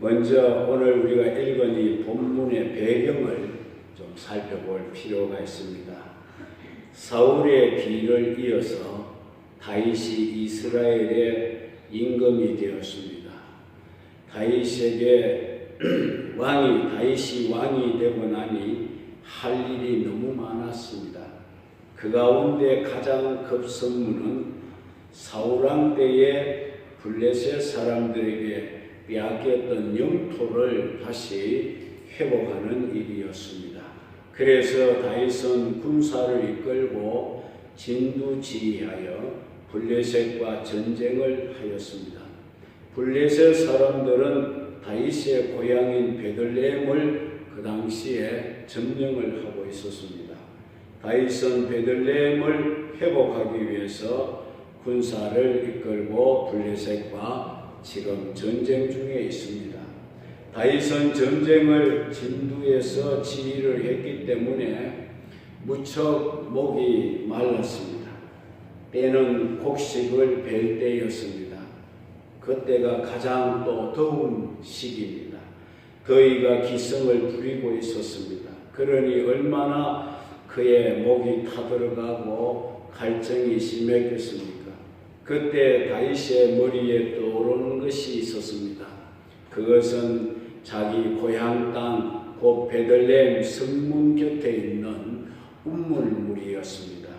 먼저 오늘 우리가 읽은 이 본문의 배경을 좀 살펴볼 필요가 있습니다. 사울의 뒤를 이어서 다윗이 이스라엘의 임금이 되었습니다. 다윗이 왕이 되고 나니 할 일이 너무 많았습니다. 그 가운데 가장 급선무는 사울왕 때에 블레셋 사람들에게 빼앗겼던 영토를 다시 회복하는 일이었습니다. 그래서 다윗은 군사를 이끌고 진두지휘하여 블레셋과 전쟁을 하였습니다. 블레셋 사람들은 다윗의 고향인 베들레헴을 그 당시에 점령을 하고 있었습니다. 다윗은 베들레헴을 회복하기 위해서 군사를 이끌고 블레셋과 지금 전쟁 중에 있습니다. 다윗은 전쟁을 진두에서 지휘를 했기 때문에 무척 목이 말랐습니다. 때는 곡식을 벨 때였습니다. 그때가 가장 또 더운 시기입니다. 더위가 기승을 부리고 있었습니다. 그러니 얼마나 그의 목이 타들어가고 갈증이 심했겠습니까? 그때 다윗의 머리에 떠오르는 것이 있었습니다. 그것은 자기 고향 땅 곧 베들레헴 성문 곁에 있는 우물물이었습니다.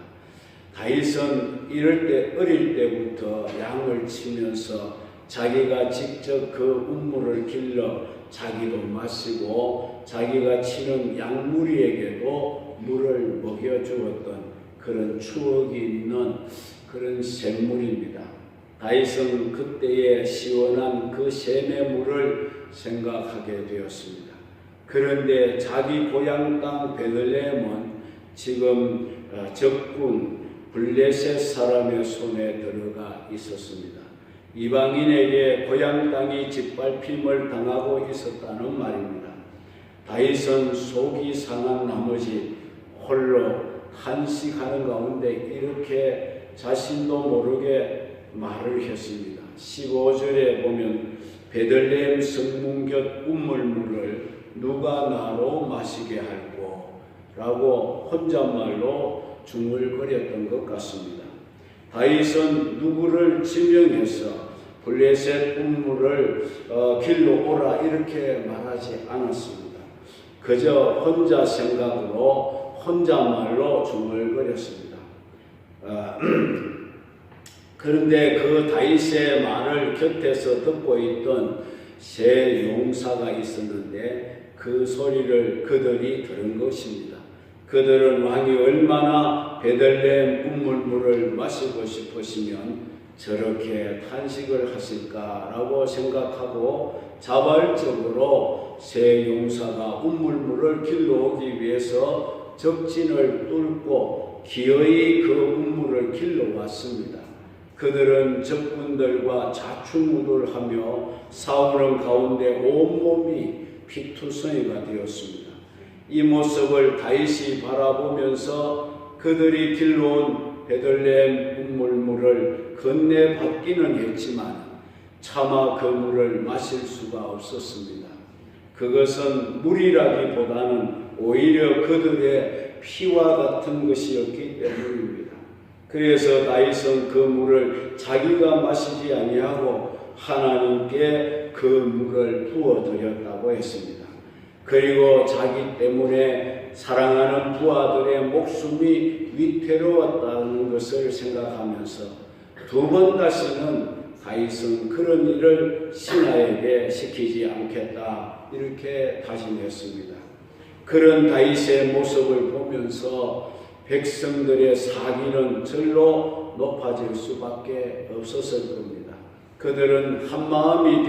다윗은 어릴 때부터 양을 치면서 자기가 직접 그 우물을 길러 자기도 마시고 자기가 치는 양무리에게도 물을 먹여주었던 그런 추억이 있는 그런 샘물입니다. 다윗은 그때의 시원한 그 샘의 물을 생각하게 되었습니다. 그런데 자기 고향 땅 베들레헴은 지금 적군 블레셋 사람의 손에 들어가 있었습니다. 이방인에게 고향 땅이 짓밟힘을 당하고 있었다는 말입니다. 다윗은 속이 상한 나머지 홀로 한식하는 가운데 이렇게 자신도 모르게 말을 했습니다. 15절에 보면 베들레헴 성문 곁 우물물을 누가 나로 마시게 할꼬 라고 혼잣말로 중얼거렸던 것 같습니다. 다윗은 누구를 지명해서 블레셋 우물을 길러 오라 이렇게 말하지 않았습니다. 그저 혼자 생각으로 혼잣말로 중얼거렸습니다. 그런데 그 다윗의 말을 곁에서 듣고 있던 세 용사가 있었는데 그 소리를 그들이 들은 것입니다. 그들은 왕이 얼마나 베들레헴 우물물을 마시고 싶으시면 저렇게 탄식을 하실까라고 생각하고 자발적으로 세 용사가 우물물을 길러오기 위해서 적진을 뚫고 기어이 그 우물을 길러왔습니다. 그들은 적군들과 좌충우돌 하며 싸우는 가운데 온몸이 피투성이가 되었습니다. 이 모습을 다윗이 바라보면서 그들이 길러온 베들레헴 우물물을 건네받기는 했지만 차마 그 물을 마실 수가 없었습니다. 그것은 물이라기보다는 오히려 그들의 피와 같은 것이었기 때문입니다. 그래서 다윗은 그 물을 자기가 마시지 아니하고 하나님께 그 물을 부어드렸다고 했습니다. 그리고 자기 때문에 사랑하는 부하들의 목숨이 위태로웠다는 것을 생각하면서 두 번 다시는 다윗은 그런 일을 신하에게 시키지 않겠다 이렇게 다짐했습니다. 그런 다윗의 모습을 보면서 백성들의 사기는 절로 높아질 수밖에 없었을 겁니다. 그들은 한마음이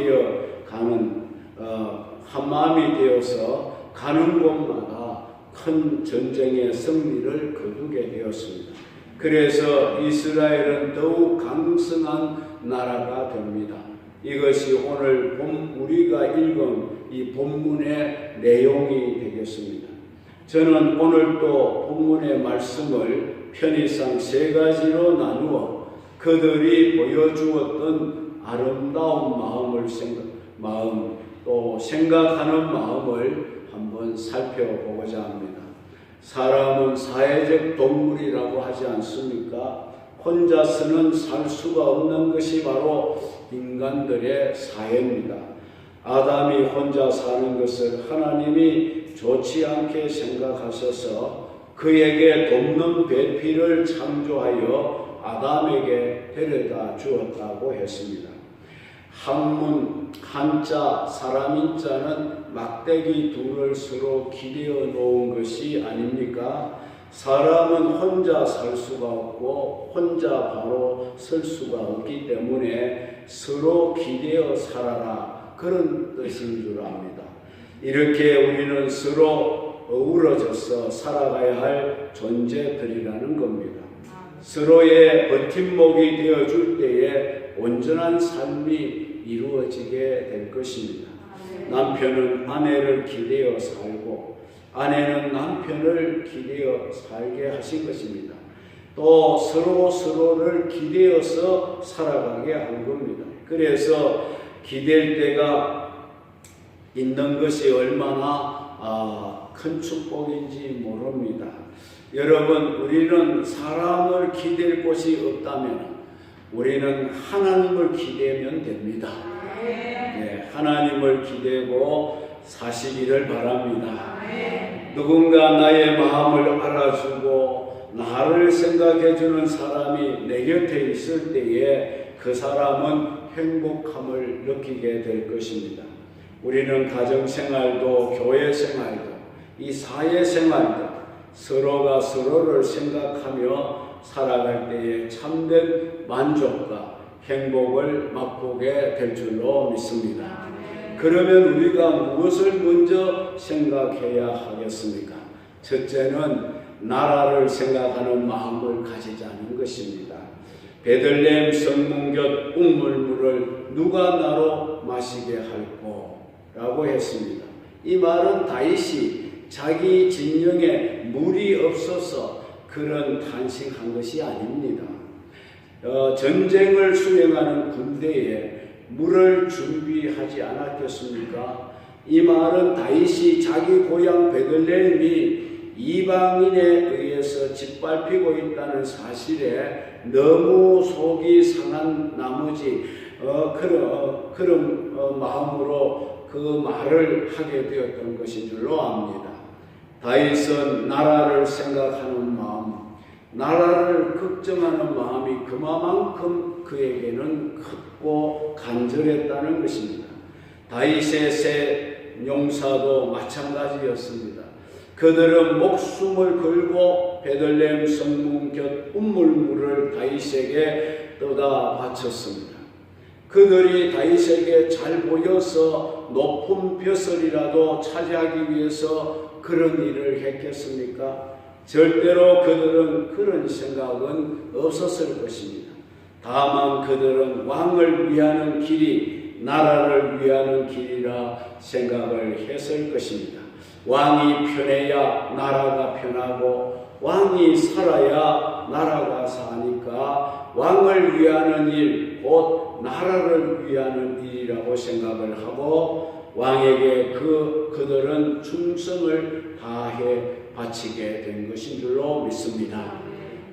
되어서 가는 곳마다 큰 전쟁의 승리를 거두게 되었습니다. 그래서 이스라엘은 더욱 강성한 나라가 됩니다. 이것이 오늘 우리가 읽은 이 본문의 내용이 되겠습니다. 저는 오늘 또 본문의 말씀을 편의상 세 가지로 나누어 그들이 보여주었던 아름다운 마음, 또 생각하는 마음을 한번 살펴보고자 합니다. 사람은 사회적 동물이라고 하지 않습니까? 혼자서는 살 수가 없는 것이 바로 인간들의 사회입니다. 아담이 혼자 사는 것을 하나님이 좋지 않게 생각하셔서 그에게 돕는 배필을 창조하여 아담에게 데려다 주었다고 했습니다. 한문, 한자, 사람인자는 막대기 둘을 서로 기대어 놓은 것이 아닙니까? 사람은 혼자 살 수가 없고 혼자 바로 설 수가 없기 때문에 서로 기대어 살아라, 그런 뜻인 줄 압니다. 이렇게 우리는 서로 어우러져서 살아가야 할 존재들이라는 겁니다. 서로의 버팀목이 되어줄 때에 온전한 삶이 이루어지게 될 것입니다. 남편은 아내를 기대어 살고 아내는 남편을 기대어 살게 하신 것입니다. 또 서로를 기대어서 살아가게 한 겁니다. 그래서 기댈 때가 있는 것이 얼마나 큰 축복인지 모릅니다. 여러분, 우리는 사람을 기댈 곳이 없다면 우리는 하나님을 기대면 됩니다. 네, 하나님을 기대고 사시기를 바랍니다. 누군가 나의 마음을 알아주고 나를 생각해주는 사람이 내 곁에 있을 때에 그 사람은 행복함을 느끼게 될 것입니다. 우리는 가정생활도 교회생활도 이 사회생활도 서로가 서로를 생각하며 살아갈 때에 참된 만족과 행복을 맛보게 될 줄로 믿습니다. 그러면 우리가 무엇을 먼저 생각해야 하겠습니까? 첫째는 나라를 생각하는 마음을 가지자는 것입니다. 베들레헴 성문 곁 우물물을 누가 나로 마시게 할꼬? 라고 했습니다. 이 말은 다윗이 자기 진영에 물이 없어서 그런 탄식한 것이 아닙니다. 전쟁을 수행하는 군대에 물을 준비하지 않았겠습니까? 이 말은 다윗이 자기 고향 베들레헴이 이방인에 의해서 짓밟히고 있다는 사실에 너무 속이 상한 나머지 그런 마음으로 그 말을 하게 되었던 것인 줄로 압니다. 다윗은 나라를 생각하는 마음, 나라를 걱정하는 마음이 그만큼 그에게는 크고 간절했다는 것입니다. 다윗의 세 용사도 마찬가지였습니다. 그들은 목숨을 걸고 베들레헴 성문 곁 우물물을 다윗에게 떠다 바쳤습니다. 그들이 다윗에게 잘 보여서 높은 벼슬이라도 차지하기 위해서 그런 일을 했겠습니까? 절대로 그들은 그런 생각은 없었을 것입니다. 다만 그들은 왕을 위하는 길이 나라를 위하는 길이라 생각을 했을 것입니다. 왕이 편해야 나라가 편하고 왕이 살아야 나라가 사니까 왕을 위하는 일, 곧 나라를 위하는 일이라고 생각을 하고 왕에게 그들은 충성을 다해 바치게 된 것인 줄로 믿습니다.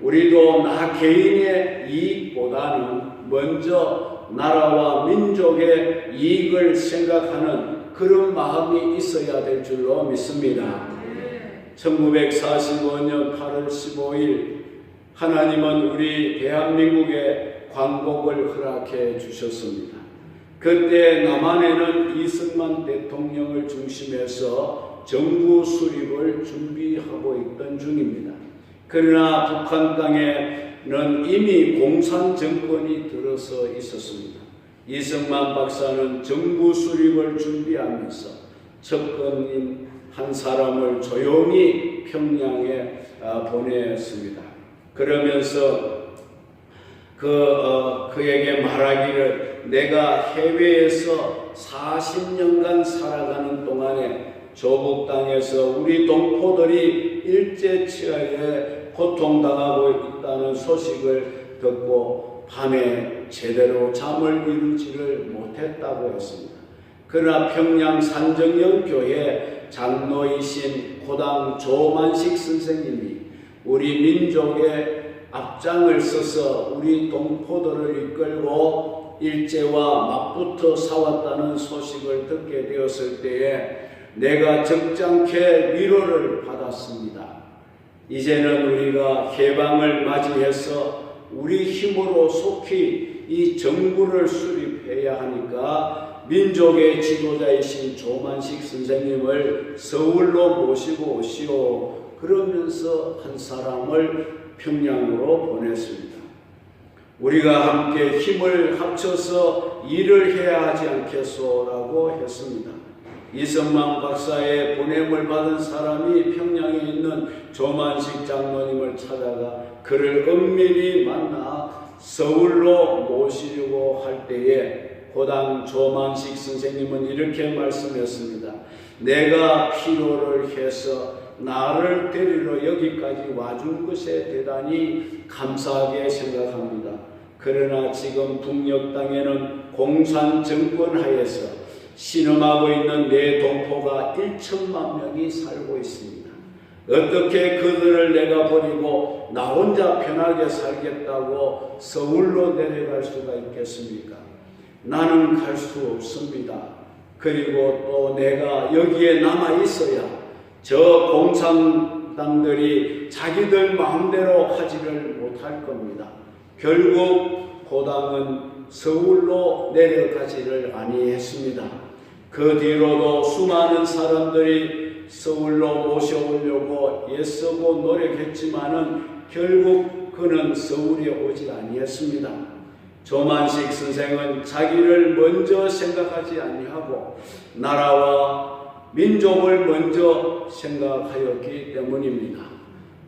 우리도 나 개인의 이익보다는 먼저 나라와 민족의 이익을 생각하는 그런 마음이 있어야 될 줄로 믿습니다. 1945년 8월 15일 하나님은 우리 대한민국에 광복을 허락해 주셨습니다. 그때 남한에는 이승만 대통령을 중심해서 정부 수립을 준비하고 있던 중입니다. 그러나 북한 땅에는 이미 공산 정권이 들어서 있었습니다. 이승만 박사는 정부 수립을 준비하면서 측근인 한 사람을 조용히 평양에 보냈습니다. 그러면서 그에게 말하기를 내가 해외에서 40년간 살아가는 동안에 조국 땅에서 우리 동포들이 일제치하에 고통당하고 있다는 소식을 듣고 밤에 제대로 잠을 이루지를 못했다고 했습니다. 그러나 평양 산정영교회 장로이신 고당 조만식 선생님이 우리 민족의 앞장을 서서 우리 동포들을 이끌고 일제와 맞붙어 싸웠다는 소식을 듣게 되었을 때에 내가 적잖게 위로를 받았습니다. 이제는 우리가 해방을 맞이해서 우리 힘으로 속히 이 정부를 수립해야 하니까 민족의 지도자이신 조만식 선생님을 서울로 모시고 오시오. 그러면서 한 사람을 평양으로 보냈습니다. 우리가 함께 힘을 합쳐서 일을 해야 하지 않겠소라고 했습니다. 이성만 박사의 보냄을 받은 사람이 평양에 있는 조만식 장로님을 찾아가 그를 은밀히 만나 서울로 모시려고 할 때에 고당 조만식 선생님은 이렇게 말씀했습니다. 내가 필요를 해서 나를 데리러 여기까지 와준 것에 대단히 감사하게 생각합니다. 그러나 지금 북녘 땅에는 공산 정권 하에서 신음하고 있는 내 동포가 1천만 명이 살고 있습니다. 어떻게 그들을 내가 버리고 나 혼자 편하게 살겠다고 서울로 내려갈 수가 있겠습니까? 나는 갈 수 없습니다. 그리고 또 내가 여기에 남아 있어야 저 공산당들이 자기들 마음대로 하지를 못할 겁니다. 결국 고당은 서울로 내려가지를 아니했습니다. 그 뒤로도 수많은 사람들이 서울로 모셔오려고 애쓰고 노력했지만은 결국 그는 서울에 오지 아니했습니다. 조만식 선생은 자기를 먼저 생각하지 아니하고 나라와 민족을 먼저 생각하였기 때문입니다.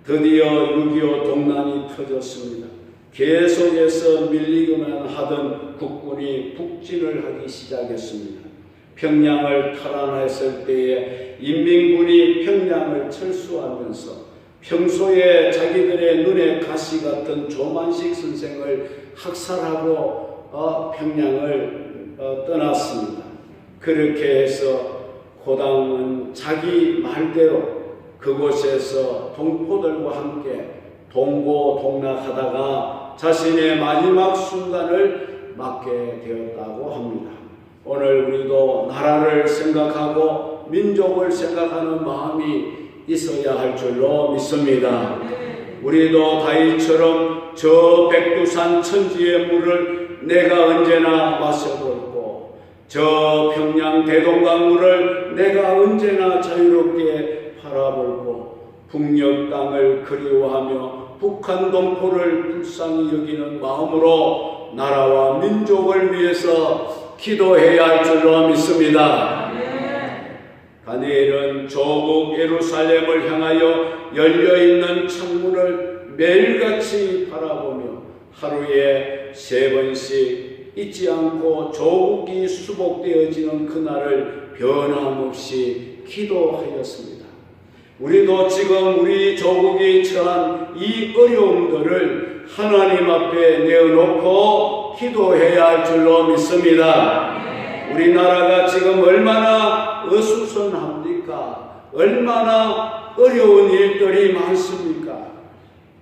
드디어 6.25 동란이 터졌습니다. 계속해서 밀리기만 하던 국군이 북진을 하기 시작했습니다. 평양을 탈환했을 때에 인민군이 평양을 철수하면서 평소에 자기들의 눈에 가시 같은 조만식 선생을 학살하고 평양을 떠났습니다. 그렇게 해서 고당은 자기 말대로 그곳에서 동포들과 함께 동고동락하다가 자신의 마지막 순간을 맞게 되었다고 합니다. 오늘 우리도 나라를 생각하고 민족을 생각하는 마음이 있어야 할 줄로 믿습니다. 우리도 다윗처럼 저 백두산 천지의 물을 내가 언제나 마셔보고 저 평양 대동강물을 내가 언제나 자유롭게 바라보고 북녘 땅을 그리워하며 북한 동포를 불쌍히 여기는 마음으로 나라와 민족을 위해서 기도해야 할 줄로 믿습니다. 다니엘은 조국 예루살렘을 향하여 열려있는 창문을 매일같이 바라보며 하루에 3번씩 잊지 않고 조국이 수복되어지는 그날을 변함없이 기도하였습니다. 우리도 지금 우리 조국이 처한 이 어려움들을 하나님 앞에 내어놓고 기도해야 할 줄로 믿습니다. 우리나라가 지금 얼마나 어수선합니까? 얼마나 어려운 일들이 많습니까?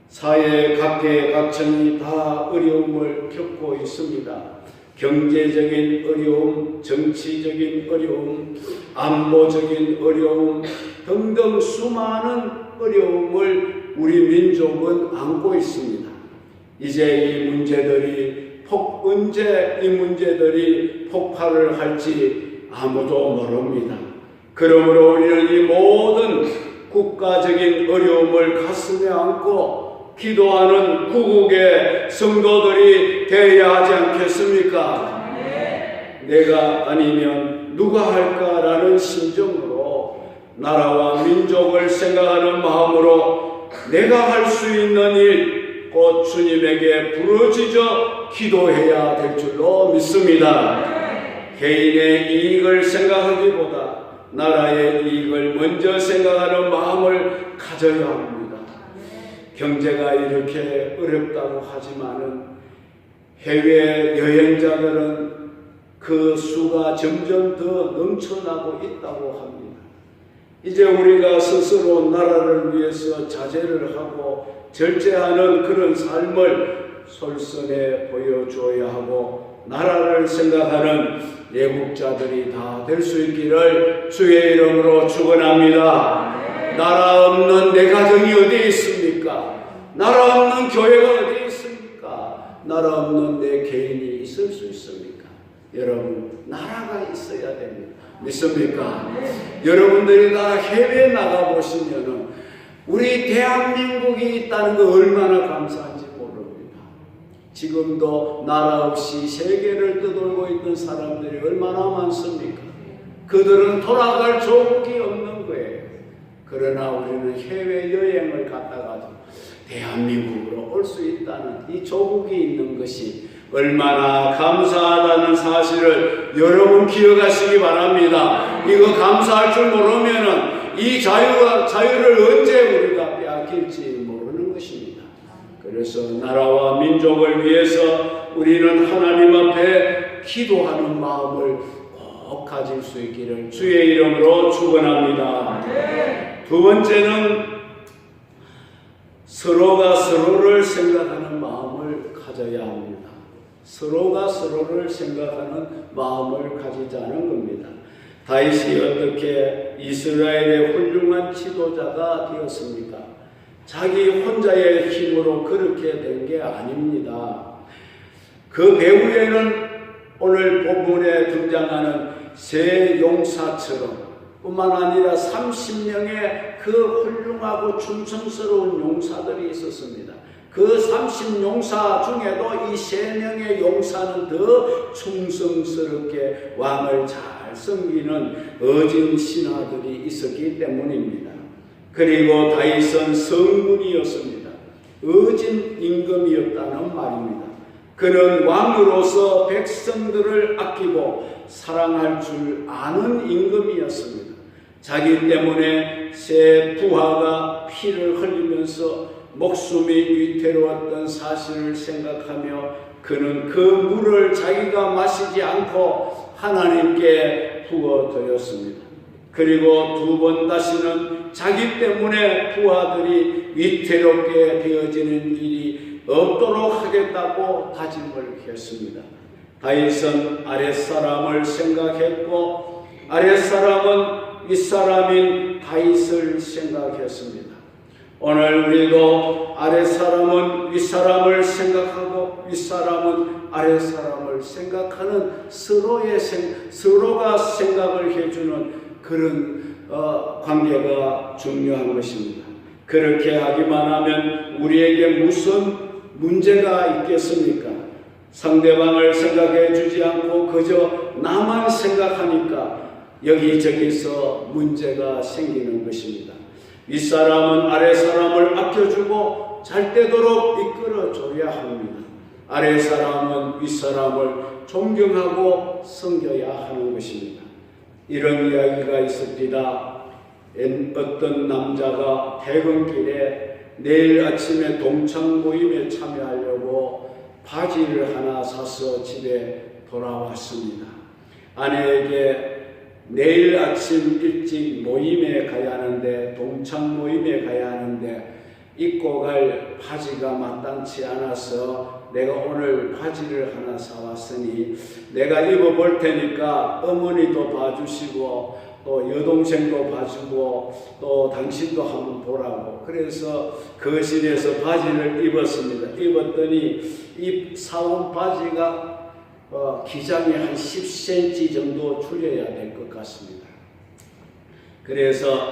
사회 각계각층이 다 어려움을 겪고 있습니다. 경제적인 어려움, 정치적인 어려움, 안보적인 어려움 등등 수많은 어려움을 우리 민족은 안고 있습니다. 이제 이 문제들이 언제 이 문제들이 폭발을 할지 아무도 모릅니다. 그러므로 우리는 이 모든 국가적인 어려움을 가슴에 안고 기도하는 구국의 성도들이 되어야 하지 않겠습니까? 내가 아니면 누가 할까라는 심정으로 나라와 민족을 생각하는 마음으로 내가 할 수 있는 일 곧 주님에게 부르짖어 기도해야 될 줄로 믿습니다. 개인의 이익을 생각하기보다 나라의 이익을 먼저 생각하는 마음을 가져야 합니다. 경제가 이렇게 어렵다고 하지만은 해외 여행자들은 그 수가 점점 더 넘쳐나고 있다고 합니다. 이제 우리가 스스로 나라를 위해서 자제를 하고 절제하는 그런 삶을 솔선해 보여줘야 하고, 나라를 생각하는 애국자들이 다 될 수 있기를 주의 이름으로 축원합니다. 나라 없는 내 가정이 어디에 있습니까? 나라 없는 교회가 어디에 있습니까? 나라 없는 내 개인이 있을 수 있습니까? 여러분, 나라가 있어야 됩니다. 믿습니까? 여러분들이 다 해외에 나가보시면은 우리 대한민국이 있다는 거 얼마나 감사한지 모릅니다. 지금도 나라 없이 세계를 떠돌고 있는 사람들이 얼마나 많습니까? 그들은 돌아갈 조국이 없는 거예요. 그러나 우리는 해외여행을 갔다가도 대한민국으로 올 수 있다는 이 조국이 있는 것이 얼마나 감사하다는 사실을 여러분 기억하시기 바랍니다. 이거 감사할 줄 모르면은 이 자유를 언제 우리가 빼앗길지 모르는 것입니다. 그래서 나라와 민족을 위해서 우리는 하나님 앞에 기도하는 마음을 꼭 가질 수 있기를 주의 이름으로 축원합니다. 두 번째는 서로가 서로를 생각하는 마음을 가져야 합니다. 서로가 서로를 생각하는 마음을 가지자는 겁니다. 다윗이 어떻게 이스라엘의 훌륭한 지도자가 되었습니까? 자기 혼자의 힘으로 그렇게 된 게 아닙니다. 그 배후에는 오늘 본문에 등장하는 세 용사처럼 뿐만 아니라 30명의 그 훌륭하고 충성스러운 용사들이 있었습니다. 그 30용사 중에도 이 3명의 용사는 더 충성스럽게 왕을 잘 섬기는 어진 신하들이 있었기 때문입니다. 그리고 다윗은 성군이었습니다. 어진 임금이었다는 말입니다. 그는 왕으로서 백성들을 아끼고 사랑할 줄 아는 임금이었습니다. 자기 때문에 세 부하가 피를 흘리면서 목숨이 위태로웠던 사실을 생각하며 그는 그 물을 자기가 마시지 않고 하나님께 부어드렸습니다. 그리고 두 번 다시는 자기 때문에 부하들이 위태롭게 되어지는 일이 없도록 하겠다고 다짐을 했습니다. 다윗은 아랫사람을 생각했고 아랫사람은 윗사람인 다윗을 생각했습니다. 오늘 우리도 아랫사람은 윗사람을 생각하고 윗사람은 아랫사람을 생각하는 서로가 생각을 해주는 그런 관계가 중요한 것입니다. 그렇게 하기만 하면 우리에게 무슨 문제가 있겠습니까? 상대방을 생각해 주지 않고 그저 나만 생각하니까 여기저기서 문제가 생기는 것입니다. 윗사람은 아랫사람을 아껴주고 잘 되도록 이끌어줘야 합니다. 아랫사람은 윗사람을 존경하고 섬겨야 하는 것입니다. 이런 이야기가 있습니다. 어떤 남자가 퇴근길에 내일 아침에 동창 모임에 참여하려고 바지를 하나 사서 집에 돌아왔습니다. 아내에게 내일 아침 일찍 모임에 가야 하는데, 동창 모임에 가야 하는데 입고 갈 바지가 마땅치 않아서 내가 오늘 바지를 하나 사왔으니 내가 입어볼 테니까 어머니도 봐주시고 또 여동생도 봐주고 또 당신도 한번 보라고. 그래서 거실에서 바지를 입었습니다. 입었더니 이 사온 바지가 기장이 한 10cm 정도 줄여야 될 것 같습니다. 그래서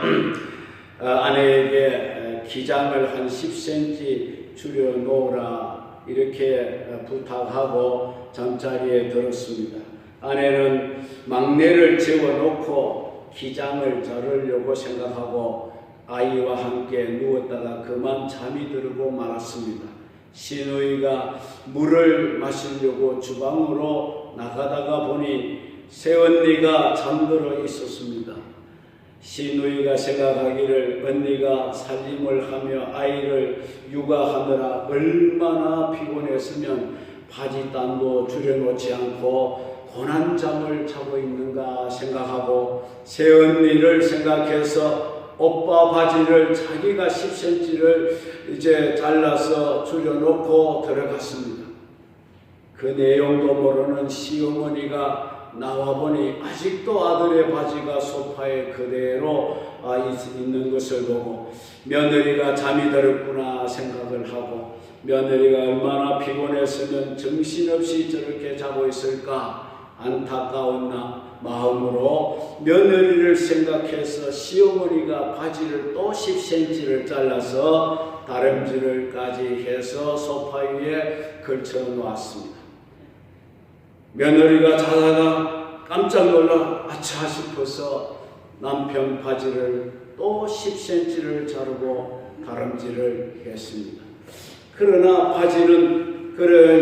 아내에게 기장을 한 10cm 줄여 놓으라 이렇게 부탁하고 잠자리에 들었습니다. 아내는 막내를 재워놓고 기장을 자르려고 생각하고 아이와 함께 누웠다가 그만 잠이 들고 말았습니다. 시누이가 물을 마시려고 주방으로 나가다가 보니 새언니가 잠들어 있었습니다. 시누이가 생각하기를 언니가 살림을 하며 아이를 육아하느라 얼마나 피곤했으면 바지단도 줄여놓지 않고 고난 잠을 자고 있는가 생각하고 새 언니를 생각해서 오빠 바지를 자기가 10cm를 이제 잘라서 줄여놓고 들어갔습니다. 그 내용도 모르는 시어머니가 나와보니 아직도 아들의 바지가 소파에 그대로 있는 것을 보고 며느리가 잠이 들었구나 생각을 하고 며느리가 얼마나 피곤했으면 정신없이 저렇게 자고 있을까 안타까운 마음으로 며느리를 생각해서 시어머니가 바지를 또 10cm를 잘라서 다림질을까지 해서 소파 위에 걸쳐 놓았습니다. 며느리가 자다가 깜짝 놀라 아차 싶어서 남편 바지를 또 10cm를 자르고 다림질을 했습니다. 그러나 바지는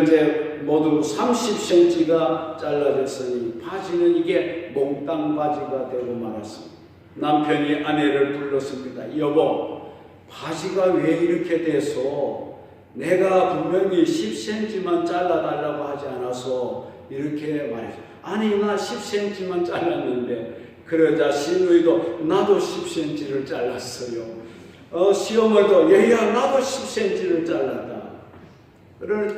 이제 모두 30cm가 잘라졌으니 바지는 이게 몽땅 바지가 되고 말았습니다. 남편이 아내를 불렀습니다. 여보, 바지가 왜 이렇게 돼서 내가 분명히 10cm만 잘라달라고 하지 않아서 이렇게 말했어요. 아니 나 10cm만 잘랐는데. 그러자 시누이도 나도 10cm를 잘랐어요. 시어머니도 얘야 나도 10cm를 잘랐다.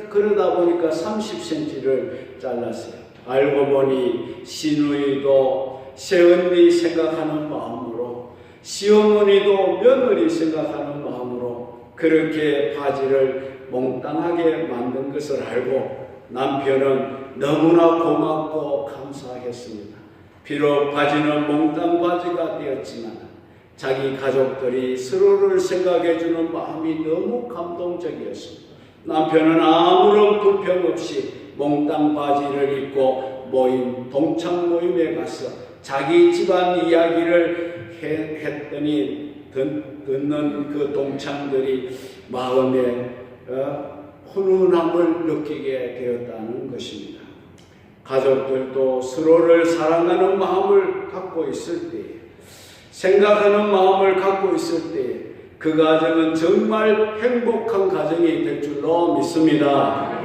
그러다 보니까 30cm를 잘랐어요. 알고 보니 시누이도 새언니 생각하는 마음으로 시어머니도 며느리 생각하는 마음으로 그렇게 바지를 몽땅하게 만든 것을 알고 남편은 너무나 고맙고 감사했습니다. 비록 바지는 몽땅 바지가 되었지만 자기 가족들이 서로를 생각해주는 마음이 너무 감동적이었습니다. 남편은 아무런 불평 없이 몽땅 바지를 입고 동창 모임에 가서 자기 집안 이야기를 했더니 듣는 그 동창들이 마음에 훈훈함을 느끼게 되었다는 것입니다. 가족들도 서로를 사랑하는 마음을 갖고 있을 때, 생각하는 마음을 갖고 있을 때 그 가정은 정말 행복한 가정이 될 줄로 믿습니다.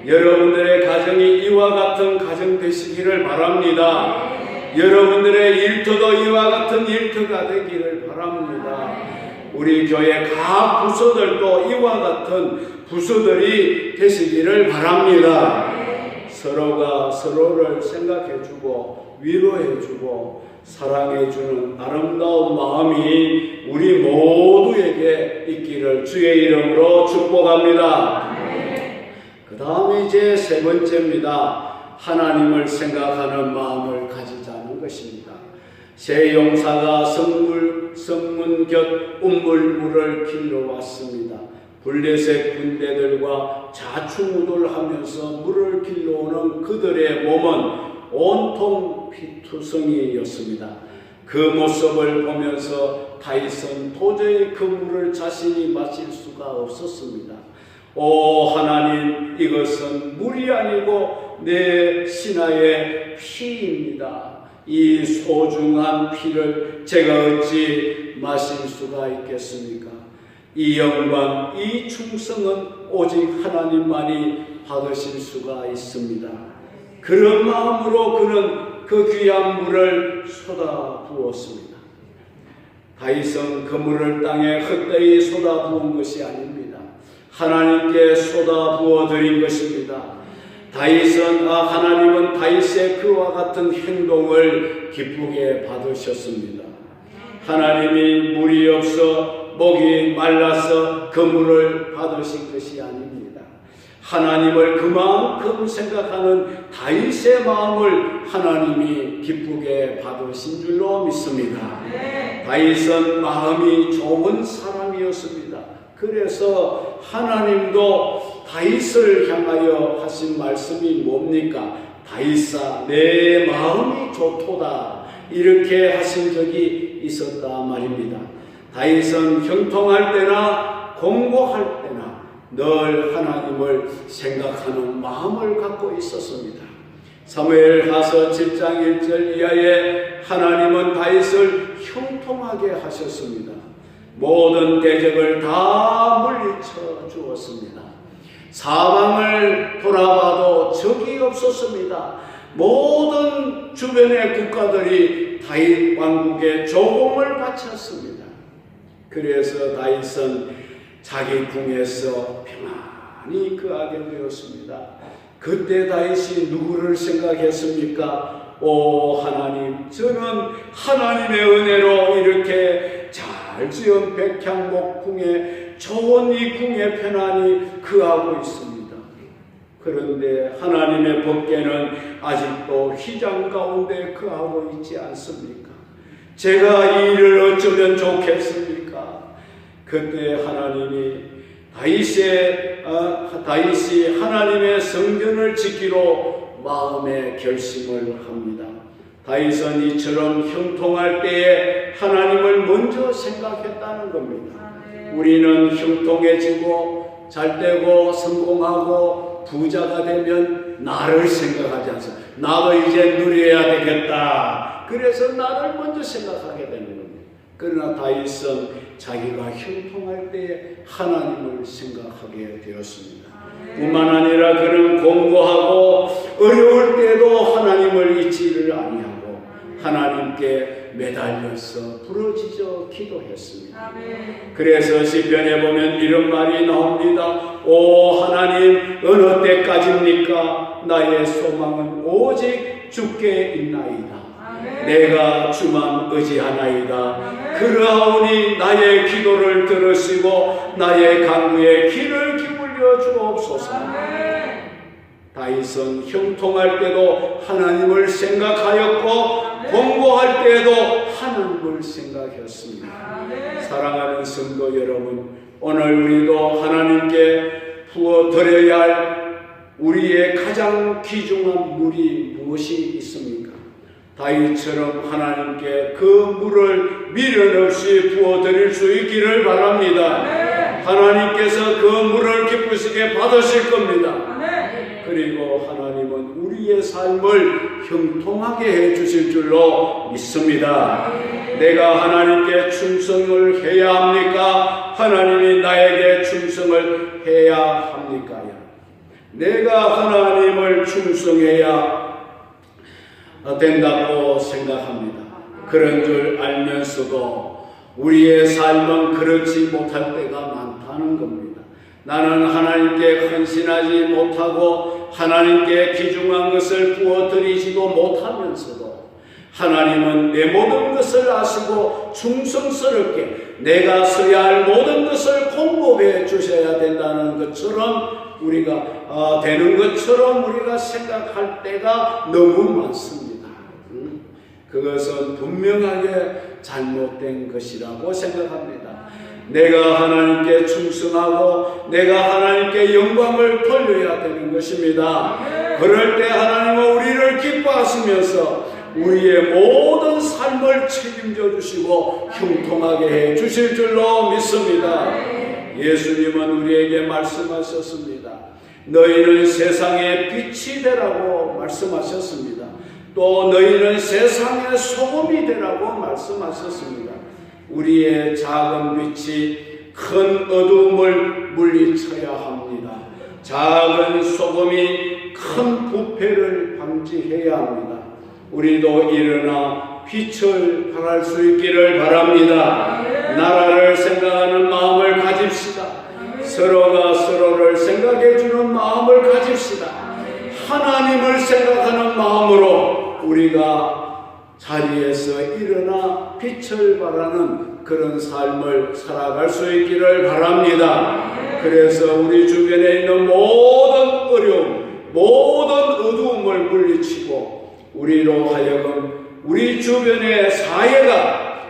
여러분들의 가정이 이와 같은 가정 되시기를 바랍니다. 여러분들의 일터도 이와 같은 일터가 되기를 바랍니다. 우리 교회 각 부서들도 이와 같은 부서들이 되시기를 바랍니다. 서로가 서로를 생각해주고 위로해주고 사랑해주는 아름다운 마음이 우리 모두에게 있기를 주의 이름으로 축복합니다. 그 다음에 이제 세 번째입니다. 하나님을 생각하는 마음을 가지자는 것입니다. 새 용사가 성문 곁 운물물을 길러 왔습니다. 블레셋 군대들과 자충우돌하면서 물을 길러오는 그들의 몸은 온통 피투성이였습니다. 그 모습을 보면서 다윗은 도저히 그 물을 자신이 마실 수가 없었습니다. 오 하나님, 이것은 물이 아니고 내 신하의 피입니다. 이 소중한 피를 제가 어찌 마실 수가 있겠습니까? 이 영광, 이 충성은 오직 하나님만이 받으실 수가 있습니다. 그런 마음으로 그는 그 귀한 물을 쏟아 부었습니다. 다윗은 그 물을 땅에 헛되이 쏟아 부은 것이 아닙니다. 하나님께 쏟아 부어 드린 것입니다. 하나님은 다윗의 그와 같은 행동을 기쁘게 받으셨습니다. 하나님이 물이 없어 목이 말라서 그 물을 받으신 것이 아닙니다. 하나님을 그만큼 생각하는 다윗의 마음을 하나님이 기쁘게 받으신 줄로 믿습니다. 다윗은 마음이 좋은 사람이었습니다. 그래서 하나님도 다윗을 향하여 하신 말씀이 뭡니까? 다윗아, 내 마음이 좋도다, 이렇게 하신 적이 있었다 말입니다. 다윗은 형통할 때나 공고할 때나 늘 하나님을 생각하는 마음을 갖고 있었습니다. 사무엘하서 7장 1절 이하에 하나님은 다윗을 형통하게 하셨습니다. 모든 대적을 다 물리쳐 주었습니다. 사방을 돌아봐도 적이 없었습니다. 모든 주변의 국가들이 다윗 왕국에 조공을 바쳤습니다. 그래서 다윗은 자기 궁에서 평안히 거하게 되었습니다. 그때 다윗이 누구를 생각했습니까? 오 하나님, 저는 하나님의 은혜로 이렇게 잘 지은 백향목 궁에, 좋은 이 궁에 편안히 거하고 있습니다. 그런데 하나님의 법궤는 아직도 휘장 가운데 거하고 있지 않습니까? 제가 이 일을 어쩌면 좋겠습니까? 그때 하나님이 다윗이 하나님의 성전을 짓기로 마음의 결심을 합니다. 다윗은 이처럼 형통할 때에 하나님을 먼저 생각했다는 겁니다. 우리는 형통해지고 잘되고 성공하고 부자가 되면 나를 생각하지 않습니다. 나도 이제 누려야 되겠다. 그래서 나를 먼저 생각하게 되는 겁니다. 그러나 다윗은 자기가 형통할 때에 하나님을 생각하게 되었습니다. 뿐만 아니라 그는 공고하고 어려울 때도 하나님을 잊지를 아니하고 하나님께 매달려서 부르짖어 기도했습니다. 그래서 시편에 보면 이런 말이 나옵니다. 오 하나님, 어느 때까지입니까? 나의 소망은 오직 주께 있나이다. 내가 주만 의지하나이다. 그러하오니 나의 기도를 들으시고 나의 간구에 귀를 기울여 주옵소서. 다윗은 형통할 때도 하나님을 생각하였고 공고할 때에도 하나님을 생각했습니다. 사랑하는 성도 여러분, 오늘 우리도 하나님께 부어드려야 할 우리의 가장 귀중한 물이 무엇이 있습니까? 다윗처럼 하나님께 그 물을 미련 없이 부어드릴 수 있기를 바랍니다. 하나님께서 그 물을 기쁘시게 받으실 겁니다. 그리고 하나님은 우리의 삶을 형통하게 해주실 줄로 믿습니다. 내가 하나님께 충성을 해야 합니까? 하나님이 나에게 충성을 해야 합니까? 내가 하나님을 충성해야 된다고 생각합니다. 그런 줄 알면서도 우리의 삶은 그렇지 못할 때가 많다는 겁니다. 나는 하나님께 헌신하지 못하고 하나님께 귀중한 것을 부어드리지도 못하면서도 하나님은 내 모든 것을 아시고 충성스럽게 내가 써야 할 모든 것을 공급해 주셔야 된다는 것처럼 우리가 되는 것처럼 우리가 생각할 때가 너무 많습니다. 그것은 분명하게 잘못된 것이라고 생각합니다. 내가 하나님께 충성하고 내가 하나님께 영광을 돌려야 되는 것입니다. 그럴 때 하나님은 우리를 기뻐하시면서 우리의 모든 삶을 책임져 주시고 형통하게 해 주실 줄로 믿습니다. 예수님은 우리에게 말씀하셨습니다. 너희는 세상의 빛이 되라고 말씀하셨습니다. 또 너희는 세상의 소금이 되라고 말씀하셨습니다. 우리의 작은 빛이 큰 어두움을 물리쳐야 합니다. 작은 소금이 큰 부패를 방지해야 합니다. 우리도 일어나 빛을 발할 수 있기를 바랍니다. 나라를 생각하는 마음을 가집시다. 서로가 서로를 생각해 주는 마음을 가집시다. 하나님을 생각하는 마음으로 우리가 자리에서 일어나 빛을 발하는 그런 삶을 살아갈 수 있기를 바랍니다. 그래서 우리 주변에 있는 모든 어려움, 모든 어두움을 물리치고 우리로 하여금 우리 주변의 사회가,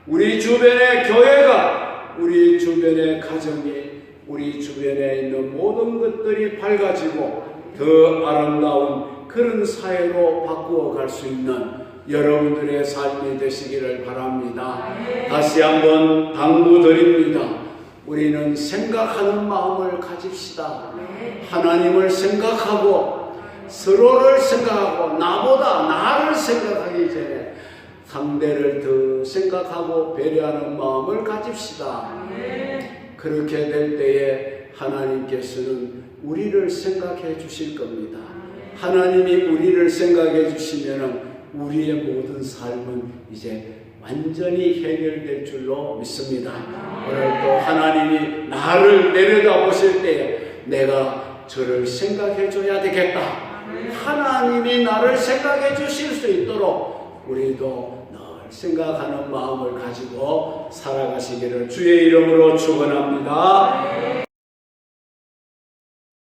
우리 주변의 교회가, 우리 주변의 가정이, 우리 주변에 있는 모든 것들이 밝아지고 더 아름다운 그런 사회로 바꾸어 갈 수 있는 여러분들의 삶이 되시기를 바랍니다. 다시 한번 당부드립니다. 우리는 생각하는 마음을 가집시다. 하나님을 생각하고 서로를 생각하고 나보다 나를 생각하기 전에 상대를 더 생각하고 배려하는 마음을 가집시다. 그렇게 될 때에 하나님께서는 우리를 생각해 주실 겁니다. 하나님이 우리를 생각해 주시면 우리의 모든 삶은 이제 완전히 해결될 줄로 믿습니다. 오늘 또 하나님이 나를 내려다 보실 때 내가 저를 생각해 줘야 되겠다. 하나님이 나를 생각해 주실 수 있도록 우리도 늘 생각하는 마음을 가지고 살아가시기를 주의 이름으로 축원합니다.